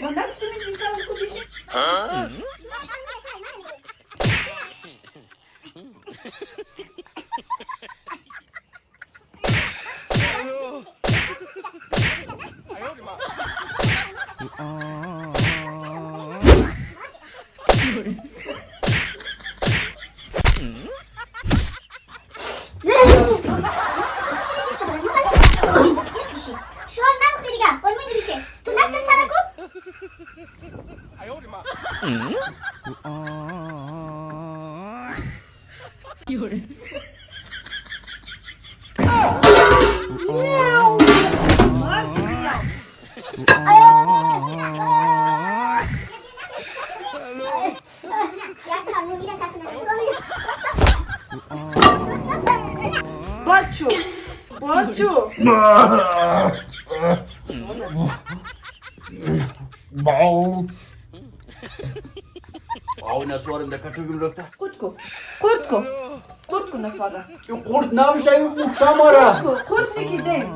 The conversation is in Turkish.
Wangapi tumejinsa mkubisha? شو ما مخرجة والمدري شيء تنافس سنكو Baču! Baču! Bau. Bau na suarım da kaçıyor gün röfte. Kurtku. Kurtku. Kurtku nas vada. Kurt ne bir şey bu şamara. Kurtku. Kurt neki de.